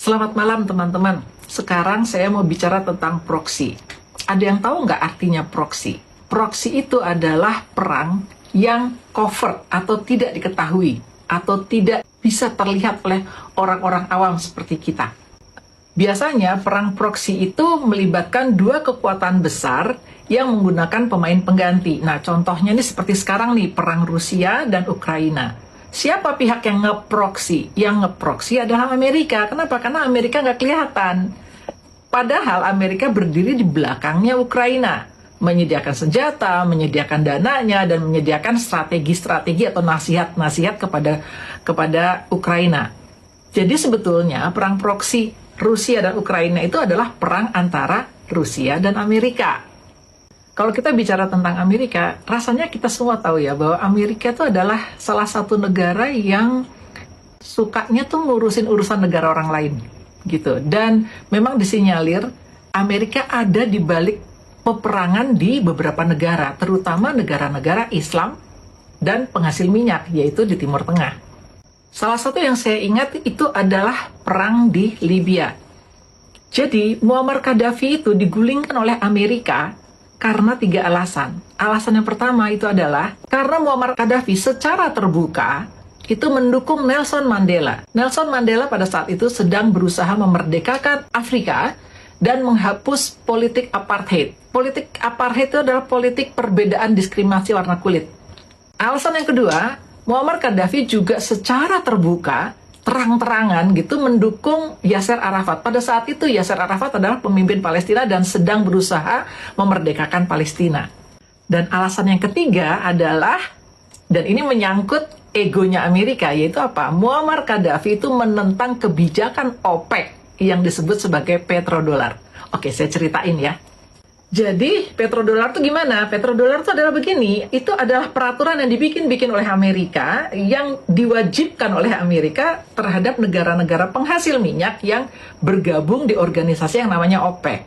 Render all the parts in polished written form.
Selamat malam teman-teman. Sekarang saya mau bicara tentang proksi. Ada yang tahu nggak artinya proksi? Proksi itu adalah perang yang covert atau tidak diketahui atau tidak bisa terlihat oleh orang-orang awam seperti kita. Biasanya perang proksi itu melibatkan dua kekuatan besar yang menggunakan pemain pengganti. Nah, contohnya ini seperti sekarang nih, perang Rusia dan Ukraina. Siapa pihak yang nge-proxy? Yang nge-proxy adalah Amerika. Kenapa? Karena Amerika nggak kelihatan. Padahal Amerika berdiri di belakangnya Ukraina. Menyediakan senjata, menyediakan dananya, dan menyediakan strategi-strategi atau nasihat-nasihat kepada Ukraina. Jadi sebetulnya perang proksi Rusia dan Ukraina itu adalah perang antara Rusia dan Amerika. Kalau kita bicara tentang Amerika, rasanya kita semua tahu ya bahwa Amerika itu adalah salah satu negara yang sukanya tuh ngurusin urusan negara orang lain gitu. Dan memang disinyalir Amerika ada di balik peperangan di beberapa negara, terutama negara-negara Islam dan penghasil minyak, yaitu di Timur Tengah. Salah satu yang saya ingat itu adalah perang di Libya. Jadi Muammar Gaddafi itu digulingkan oleh Amerika karena 3 alasan. Alasan yang pertama itu adalah karena Muammar Gaddafi secara terbuka itu mendukung Nelson Mandela. Nelson Mandela pada saat itu sedang berusaha memerdekakan Afrika dan menghapus politik apartheid. Politik apartheid itu adalah politik perbedaan diskriminasi warna kulit. Alasan yang kedua, Muammar Gaddafi juga secara terbuka terang-terangan gitu mendukung Yasser Arafat. Pada saat itu Yasser Arafat adalah pemimpin Palestina dan sedang berusaha memerdekakan Palestina. Dan alasan yang ketiga adalah, dan ini menyangkut egonya Amerika, yaitu apa? Muammar Gaddafi itu menentang kebijakan OPEC yang disebut sebagai petrodolar. Oke, saya ceritain ya. Jadi, petrodolar itu gimana? Petrodolar itu adalah begini, itu adalah peraturan yang dibikin oleh Amerika, yang diwajibkan oleh Amerika terhadap negara-negara penghasil minyak yang bergabung di organisasi yang namanya OPEC.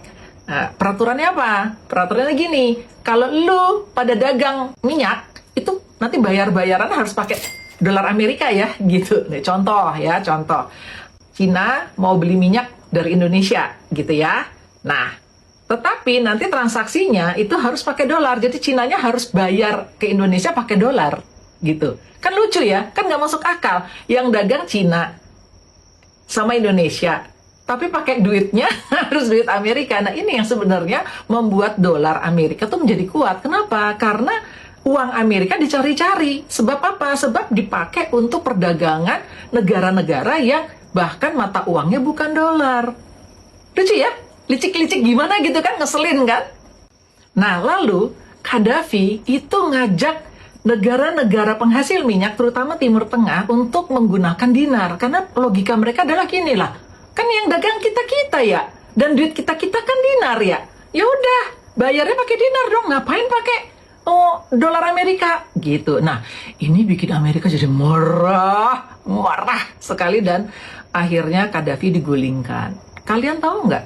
Nah, peraturannya apa? Peraturannya gini, kalau lu pada dagang minyak, itu nanti bayar-bayaran harus pakai dolar Amerika ya, gitu. Nih, contoh. Cina mau beli minyak dari Indonesia, gitu ya. Nah, tetapi nanti transaksinya itu harus pakai dolar. Jadi Cinanya harus bayar ke Indonesia pakai dolar. Gitu. Kan lucu ya? Kan nggak masuk akal. Yang dagang Cina sama Indonesia. Tapi pakai duitnya harus duit Amerika. Nah, ini yang sebenarnya membuat dolar Amerika tuh menjadi kuat. Kenapa? Karena uang Amerika dicari-cari. Sebab apa? Sebab dipakai untuk perdagangan negara-negara yang bahkan mata uangnya bukan dolar. Lucu ya? Licik-licik gimana gitu kan, ngeselin kan? Nah, lalu Gaddafi itu ngajak negara-negara penghasil minyak, terutama Timur Tengah, untuk menggunakan dinar. Karena logika mereka adalah gini lah, kan yang dagang kita-kita ya, dan duit kita-kita kan dinar ya. Ya udah, bayarnya pakai dinar dong, ngapain pakai dolar Amerika gitu. Nah, ini bikin Amerika jadi marah sekali dan akhirnya Gaddafi digulingkan. Kalian tahu nggak?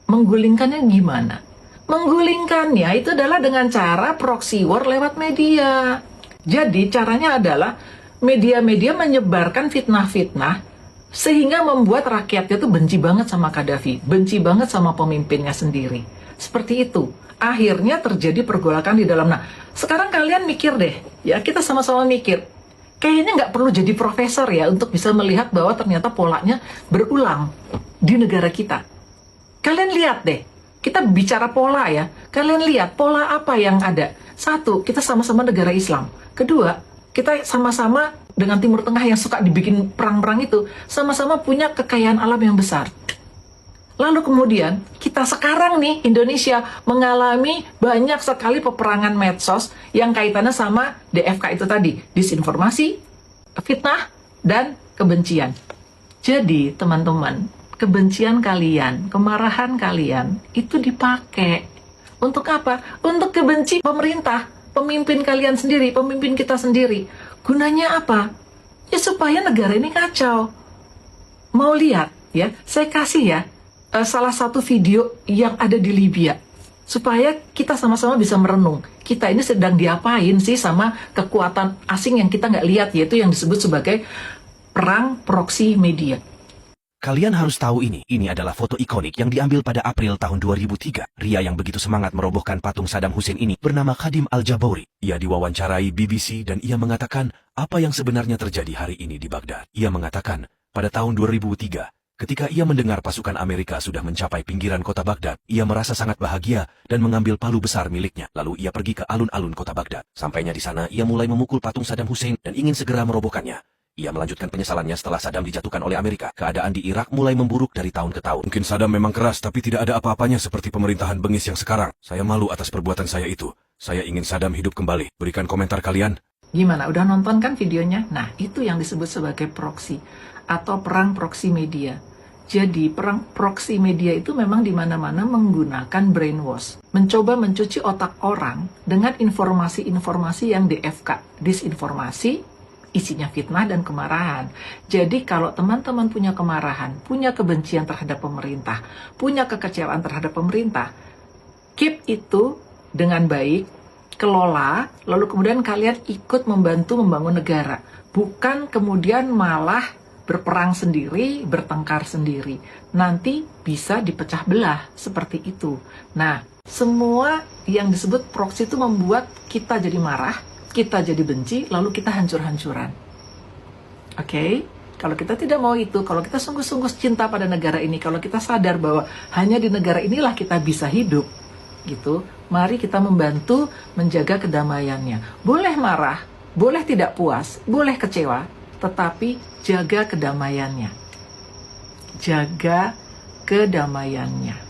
Menggulingkannya gimana? Menggulingkannya itu adalah dengan cara proxy war lewat media. Jadi caranya adalah media-media menyebarkan fitnah-fitnah sehingga membuat rakyatnya tuh benci banget sama Gaddafi, benci banget sama pemimpinnya sendiri. Seperti itu. Akhirnya terjadi pergolakan di dalam. Nah, sekarang kalian mikir deh, ya kita sama-sama mikir. Kayaknya nggak perlu jadi profesor ya untuk bisa melihat bahwa ternyata polanya berulang di negara kita. Kalian lihat deh, kita bicara pola ya. Kalian lihat pola apa yang ada. Satu, kita sama-sama negara Islam. Kedua, kita sama-sama dengan Timur Tengah yang suka dibikin perang-perang itu, sama-sama punya kekayaan alam yang besar. Lalu kemudian, kita sekarang nih, Indonesia, mengalami banyak sekali peperangan medsos yang kaitannya sama DFK itu tadi. Disinformasi, fitnah, dan kebencian. Jadi, teman-teman, kebencian kalian, kemarahan kalian, itu dipakai. Untuk apa? Untuk kebenci pemerintah, pemimpin kalian sendiri, pemimpin kita sendiri. Gunanya apa? Ya supaya negara ini kacau. Mau lihat ya? Saya kasih ya salah satu video yang ada di Libya. Supaya kita sama-sama bisa merenung. Kita ini sedang diapain sih sama kekuatan asing yang kita nggak lihat, yaitu yang disebut sebagai perang proksi media. Kalian harus tahu ini. Ini adalah foto ikonik yang diambil pada April tahun 2003. Pria yang begitu semangat merobohkan patung Saddam Hussein ini bernama Khadim Al-Jabauri. Ia diwawancarai BBC dan ia mengatakan apa yang sebenarnya terjadi hari ini di Baghdad. Ia mengatakan, pada tahun 2003, ketika ia mendengar pasukan Amerika sudah mencapai pinggiran kota Baghdad, ia merasa sangat bahagia dan mengambil palu besar miliknya. Lalu ia pergi ke alun-alun kota Baghdad. Sampainya di sana, ia mulai memukul patung Saddam Hussein dan ingin segera merobohkannya. Ia melanjutkan penyesalannya setelah Saddam dijatuhkan oleh Amerika. Keadaan di Irak mulai memburuk dari tahun ke tahun. Mungkin Saddam memang keras, tapi tidak ada apa-apanya seperti pemerintahan bengis yang sekarang. Saya malu atas perbuatan saya itu. Saya ingin Saddam hidup kembali. Berikan komentar kalian. Gimana? Udah nonton kan videonya? Nah, itu yang disebut sebagai proxy atau perang proxy media. Jadi, perang proxy media itu memang di mana-mana menggunakan brainwash. Mencoba mencuci otak orang dengan informasi-informasi yang DFK, disinformasi, isinya fitnah dan kemarahan. Jadi kalau teman-teman punya kemarahan, punya kebencian terhadap pemerintah, punya kekecewaan terhadap pemerintah, keep itu dengan baik, kelola, lalu kemudian kalian ikut membantu membangun negara. Bukan kemudian malah berperang sendiri, bertengkar sendiri. Nanti bisa dipecah belah seperti itu. Nah, semua yang disebut proxy itu membuat kita jadi marah, kita jadi benci, lalu kita hancur-hancuran. Oke? Kalau kita tidak mau itu, kalau kita sungguh-sungguh cinta pada negara ini, kalau kita sadar bahwa hanya di negara inilah kita bisa hidup, gitu, mari kita membantu menjaga kedamaiannya. Boleh marah, boleh tidak puas, boleh kecewa, tetapi jaga kedamaiannya. Jaga kedamaiannya.